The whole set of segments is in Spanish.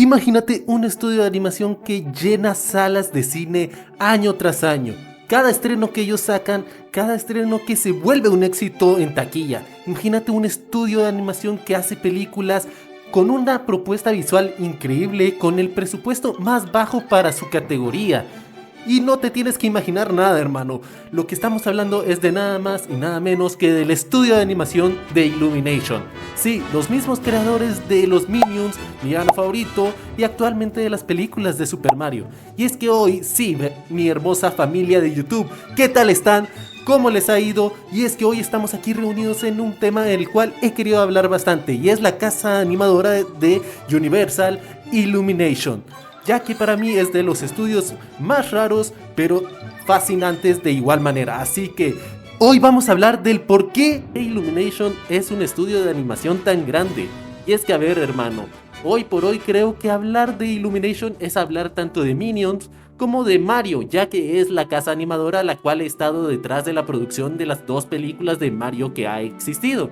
Imagínate un estudio de animación que llena salas de cine año tras año. Cada estreno que ellos sacan, cada estreno que se vuelve un éxito en taquilla. Imagínate un estudio de animación que hace películas con una propuesta visual increíble, con el presupuesto más bajo para su categoría. Y no te tienes que imaginar nada, hermano. Lo que estamos hablando es de nada más y nada menos que del estudio de animación de Illumination. Sí, los mismos creadores de los Minions, mi villano favorito, y actualmente de las películas de Super Mario. Y es que hoy, sí, mi hermosa familia de YouTube, ¿qué tal están? ¿Cómo les ha ido? Y es que hoy estamos aquí reunidos en un tema del cual he querido hablar bastante, y es la casa animadora de Universal, Illumination, ya que para mí es de los estudios más raros, pero fascinantes de igual manera. Así que hoy vamos a hablar del por qué Illumination es un estudio de animación tan grande. Y es que, a ver, hermano, hoy por hoy creo que hablar de Illumination es hablar tanto de Minions como de Mario, ya que es la casa animadora la cual ha estado detrás de la producción de las dos películas de Mario que ha existido.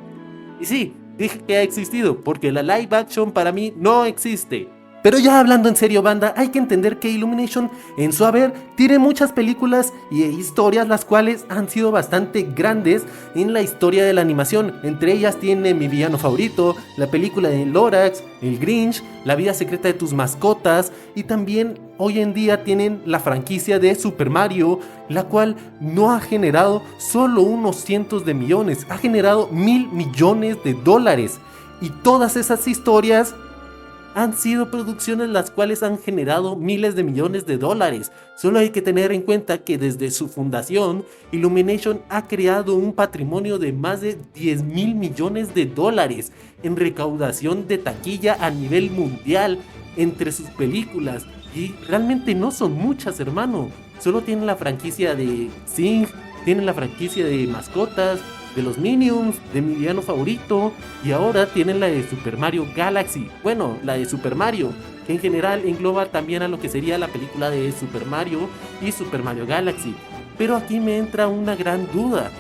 Y sí, dije que ha existido, porque la live action para mí no existe. Pero ya hablando en serio, banda, hay que entender que Illumination en su haber tiene muchas películas y historias las cuales han sido bastante grandes en la historia de la animación. Entre ellas tiene Mi villano favorito, la película de Lorax, El Grinch, La vida secreta de tus mascotas, y también hoy en día tienen la franquicia de Super Mario, la cual no ha generado solo unos cientos de millones, ha generado $1,000 millones. Y todas esas historias han sido producciones las cuales han generado miles de millones de dólares. Solo hay que tener en cuenta que desde su fundación, Illumination ha creado un patrimonio de más de $10,000 millones en recaudación de taquilla a nivel mundial entre sus películas. Y realmente no son muchas, hermano. Solo tienen la franquicia de Sing, tienen la franquicia de mascotas, de los Minions, de mi villano favorito, y ahora tienen la de Super Mario Galaxy. Bueno, la de Super Mario, que en general engloba también a lo que sería la película de Super Mario y Super Mario Galaxy. Pero aquí me entra una gran duda: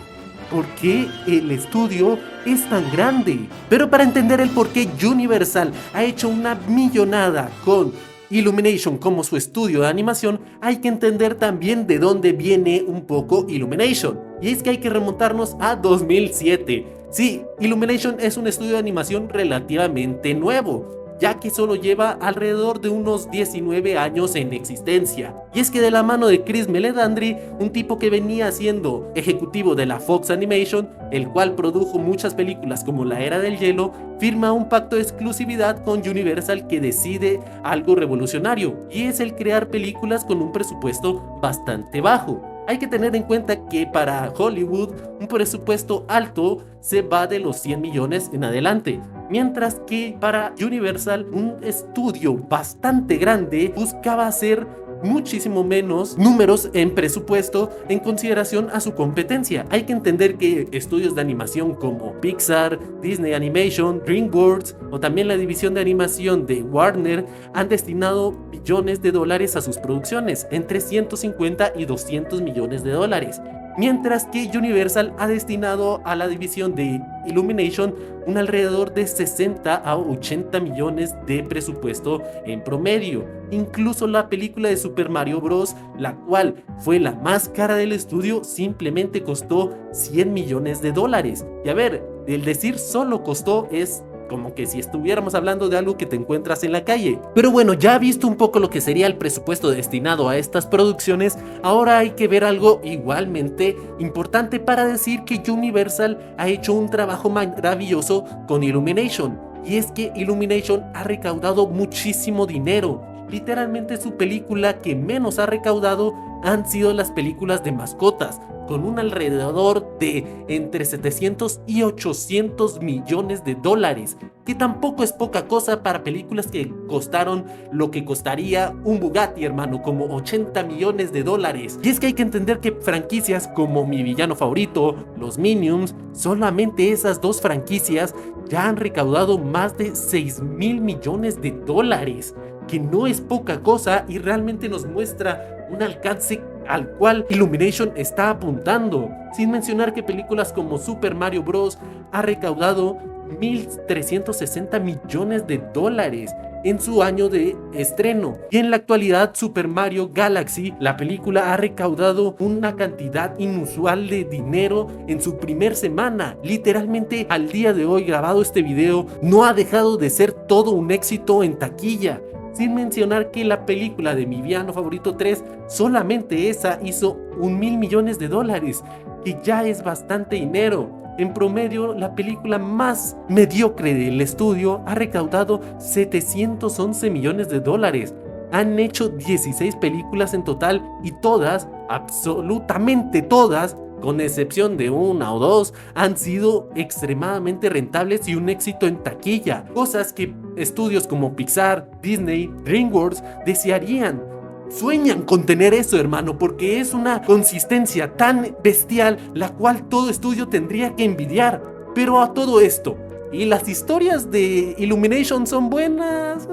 ¿por qué el estudio es tan grande? Pero para entender el por qué Universal ha hecho una millonada con Illumination como su estudio de animación, hay que entender también de dónde viene un poco Illumination. Y es que hay que remontarnos a 2007. Sí, Illumination es un estudio de animación relativamente nuevo, ya que solo lleva alrededor de unos 19 años en existencia. Y es que de la mano de Chris Meledandri, un tipo que venía siendo ejecutivo de la Fox Animation, el cual produjo muchas películas como La Era del Hielo, firma un pacto de exclusividad con Universal que decide algo revolucionario, y es el crear películas con un presupuesto bastante bajo. Hay que tener en cuenta que para Hollywood un presupuesto alto se va de los 100 millones en adelante, mientras que para Universal un estudio bastante grande buscaba hacer muchísimo menos números en presupuesto en consideración a su competencia. Hay que entender que estudios de animación como Pixar, Disney Animation, DreamWorks o también la división de animación de Warner han destinado billones de dólares a sus producciones, entre 150 y 200 millones de dólares. Mientras que Universal ha destinado a la división de Illumination un alrededor de 60 a 80 millones de presupuesto en promedio. Incluso la película de Super Mario Bros., la cual fue la más cara del estudio, simplemente costó 100 millones de dólares. Y a ver, el decir solo costó es como que si estuviéramos hablando de algo que te encuentras en la calle. Pero bueno, ya visto un poco lo que sería el presupuesto destinado a estas producciones, ahora hay que ver algo igualmente importante para decir que Universal ha hecho un trabajo maravilloso con Illumination. Y es que Illumination ha recaudado muchísimo dinero. Literalmente su película que menos ha recaudado han sido las películas de mascotas, con un alrededor de entre 700 y 800 millones de dólares, que tampoco es poca cosa para películas que costaron lo que costaría un Bugatti, hermano, como 80 millones de dólares. Y es que hay que entender que franquicias como Mi villano favorito, los Minions, solamente esas dos franquicias ya han recaudado más de 6,000 millones de dólares, que no es poca cosa y realmente nos muestra un alcance al cual Illumination está apuntando, sin mencionar que películas como Super Mario Bros. Ha recaudado 1.360 millones de dólares en su año de estreno. Y en la actualidad Super Mario Galaxy, la película, ha recaudado una cantidad inusual de dinero en su primer semana. Literalmente al día de hoy grabado este video no ha dejado de ser todo un éxito en taquilla. Sin mencionar que la película de mi villano favorito 3, solamente esa hizo 1.000 millones de dólares, que ya es bastante dinero. En promedio, la película más mediocre del estudio ha recaudado 711 millones de dólares. Han hecho 16 películas en total y todas, absolutamente todas, con excepción de una o dos, han sido extremadamente rentables y un éxito en taquilla. Cosas que estudios como Pixar, Disney, DreamWorks desearían. Sueñan con tener eso, hermano, porque es una consistencia tan bestial la cual todo estudio tendría que envidiar. Pero a todo esto, ¿y las historias de Illumination son buenas?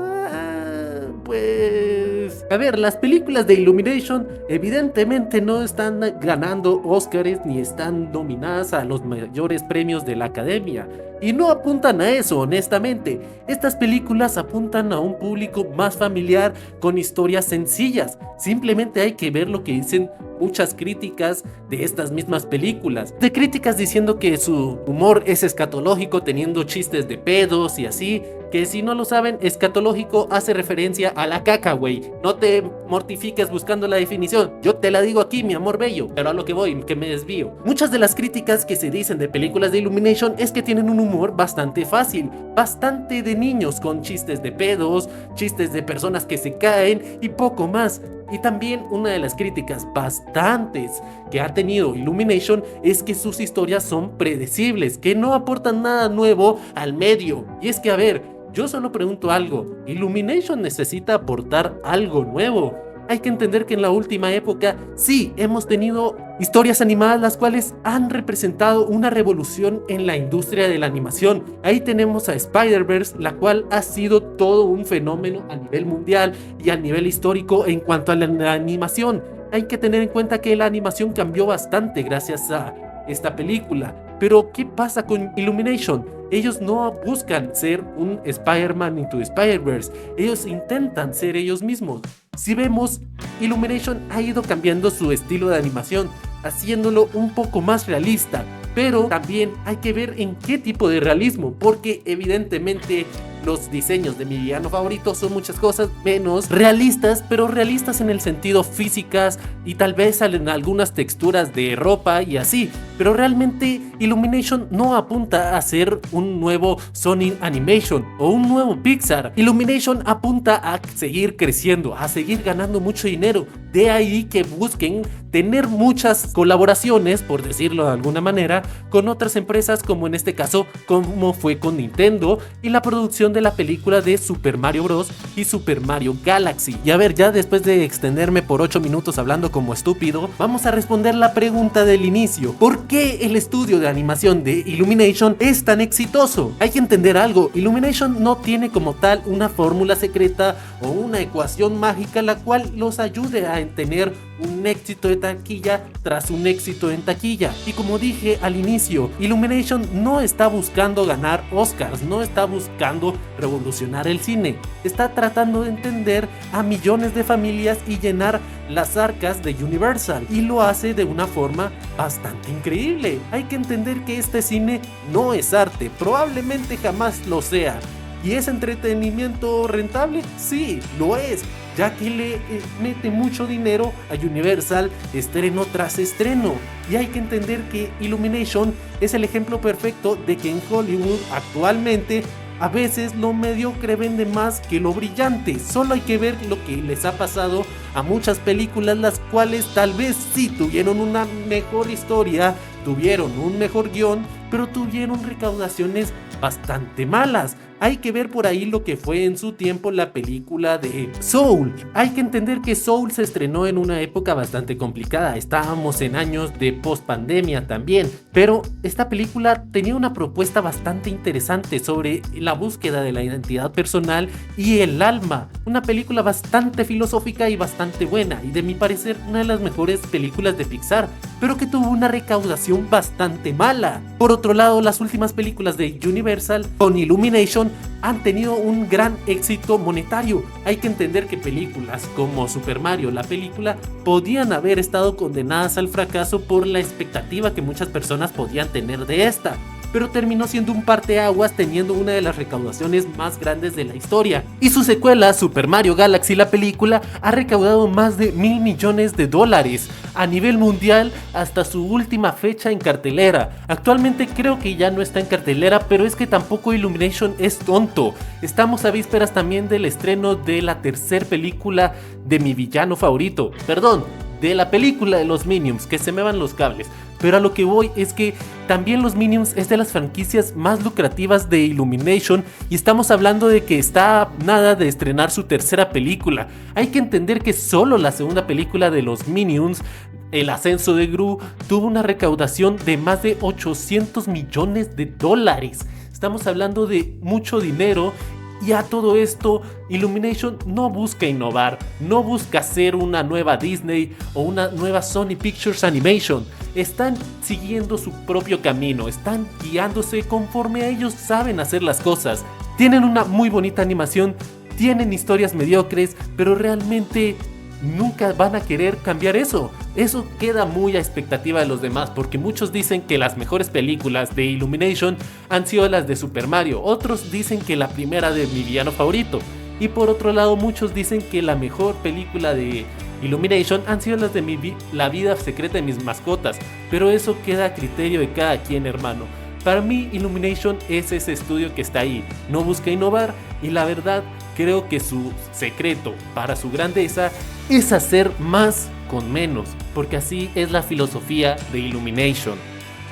Pues... A ver, las películas de Illumination evidentemente no están ganando Oscars ni están nominadas a los mayores premios de la Academia. Y no apuntan a eso, honestamente. Estas películas apuntan a un público más familiar con historias sencillas. Simplemente hay que ver lo que dicen muchas críticas de estas mismas películas. De críticas diciendo que su humor es escatológico, teniendo chistes de pedos y así. Que si no lo saben, escatológico hace referencia a la caca, güey. No te mortifiques buscando la definición. Yo te la digo aquí, mi amor bello. Pero a lo que voy, que me desvío. Muchas de las críticas que se dicen de películas de Illumination es que tienen un humor bastante fácil, bastante de niños, con chistes de pedos, chistes de personas que se caen y poco más. Y también una de las críticas bastantes que ha tenido Illumination es que sus historias son predecibles, que no aportan nada nuevo al medio. Y es que, a ver, yo solo pregunto algo, ¿Illumination necesita aportar algo nuevo? Hay que entender que en la última época sí hemos tenido historias animadas las cuales han representado una revolución en la industria de la animación. Ahí tenemos a Spider-Verse, la cual ha sido todo un fenómeno a nivel mundial y a nivel histórico en cuanto a la animación. Hay que tener en cuenta que la animación cambió bastante gracias a esta película. Pero ¿qué pasa con Illumination? Ellos no buscan ser un Spider-Man into Spider-Verse, ellos intentan ser ellos mismos. Si vemos, Illumination ha ido cambiando su estilo de animación, haciéndolo un poco más realista, pero también hay que ver en qué tipo de realismo, porque evidentemente los diseños de mi villano favorito son muchas cosas menos realistas, pero realistas en el sentido físicas y tal vez salen algunas texturas de ropa y así. Pero realmente Illumination no apunta a ser un nuevo Sony Animation o un nuevo Pixar. Illumination apunta a seguir creciendo, a seguir ganando mucho dinero. De ahí que busquen tener muchas colaboraciones, por decirlo de alguna manera, con otras empresas, como en este caso, como fue con Nintendo y la producción de la película de Super Mario Bros. Y Super Mario Galaxy. Y a ver, ya después de extenderme por 8 minutos hablando como estúpido, vamos a responder la pregunta del inicio. ¿Por qué el estudio de animación de Illumination es tan exitoso? Hay que entender algo, Illumination no tiene como tal una fórmula secreta o una ecuación mágica la cual los ayude a tener un éxito de taquilla tras un éxito en taquilla. Y como dije al inicio, Illumination no está buscando ganar Oscars, no está buscando revolucionar el cine, está tratando de entender a millones de familias y llenar las arcas de Universal, y lo hace de una forma bastante increíble. Hay que entender que este cine no es arte, probablemente jamás lo sea. ¿Y es entretenimiento rentable? Sí, lo es, ya que le mete mucho dinero a Universal estreno tras estreno. Y hay que entender que Illumination es el ejemplo perfecto de que en Hollywood actualmente a veces lo mediocre vende más que lo brillante. Solo hay que ver lo que les ha pasado a muchas películas, las cuales tal vez sí tuvieron una mejor historia, tuvieron un mejor guión, pero tuvieron recaudaciones bastante malas. Hay que ver por ahí lo que fue en su tiempo la película de Soul. Hay que entender que Soul se estrenó en una época bastante complicada. Estábamos en años de post-pandemia también. Pero esta película tenía una propuesta bastante interesante sobre la búsqueda de la identidad personal y el alma. Una película bastante filosófica y bastante buena. Y de mi parecer una de las mejores películas de Pixar, pero que tuvo una recaudación bastante mala. Por otro lado, las últimas películas de Universal con Illumination han tenido un gran éxito monetario. Hay que entender que películas como Super Mario, la película, podían haber estado condenadas al fracaso por la expectativa que muchas personas podían tener de esta, pero terminó siendo un parteaguas, teniendo una de las recaudaciones más grandes de la historia. Y su secuela, Super Mario Galaxy, la película, ha recaudado más de $1.000 millones a nivel mundial hasta su última fecha en cartelera. Actualmente creo que ya no está en cartelera, pero es que tampoco Illumination es tonto. Estamos a vísperas también del estreno de la tercera película de mi villano favorito, de la película de los Minions, que se me van los cables. Pero a lo que voy es que también los Minions es de las franquicias más lucrativas de Illumination, y estamos hablando de que está nada de estrenar su tercera película. Hay que entender que solo la segunda película de los Minions, El ascenso de Gru, tuvo una recaudación de más de $800 millones. Estamos hablando de mucho dinero. Y a todo esto, Illumination no busca innovar, no busca ser una nueva Disney o una nueva Sony Pictures Animation. Están siguiendo su propio camino, están guiándose conforme a ellos saben hacer las cosas. Tienen una muy bonita animación, tienen historias mediocres, pero realmente nunca van a querer cambiar eso. Eso queda muy a expectativa de los demás, porque muchos dicen que las mejores películas de Illumination han sido las de Super Mario, otros dicen que la primera de mi villano favorito, y por otro lado muchos dicen que la mejor película de Illumination han sido las de La vida secreta de mis mascotas, pero eso queda a criterio de cada quien, hermano. Para mí Illumination es ese estudio que está ahí, no busca innovar, y la verdad creo que su secreto para su grandeza es hacer más con menos, porque así es la filosofía de Illumination.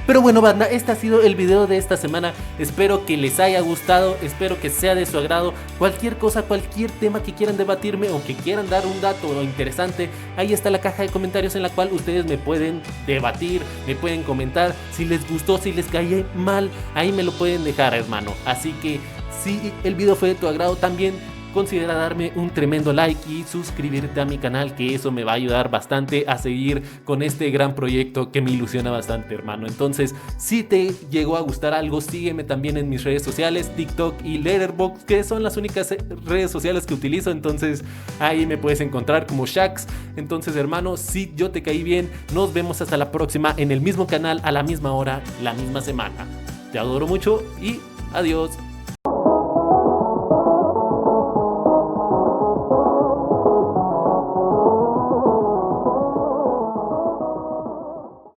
Pero bueno, banda, este ha sido el video de esta semana. Espero que les haya gustado, espero que sea de su agrado. Cualquier cosa, cualquier tema que quieran debatirme o que quieran dar un dato interesante, ahí está la caja de comentarios en la cual ustedes me pueden debatir, me pueden comentar. Si les gustó, si les cae mal, ahí me lo pueden dejar, hermano. Así que si el video fue de tu agrado, también considera darme un tremendo like y suscribirte a mi canal, que eso me va a ayudar bastante a seguir con este gran proyecto que me ilusiona bastante, hermano. Entonces, si te llegó a gustar algo, sígueme también en mis redes sociales, TikTok y Letterboxd, que son las únicas redes sociales que utilizo. Entonces ahí me puedes encontrar como Shax. Entonces, hermano, si yo te caí bien, nos vemos hasta la próxima en el mismo canal, a la misma hora, la misma semana. Te adoro mucho y adiós.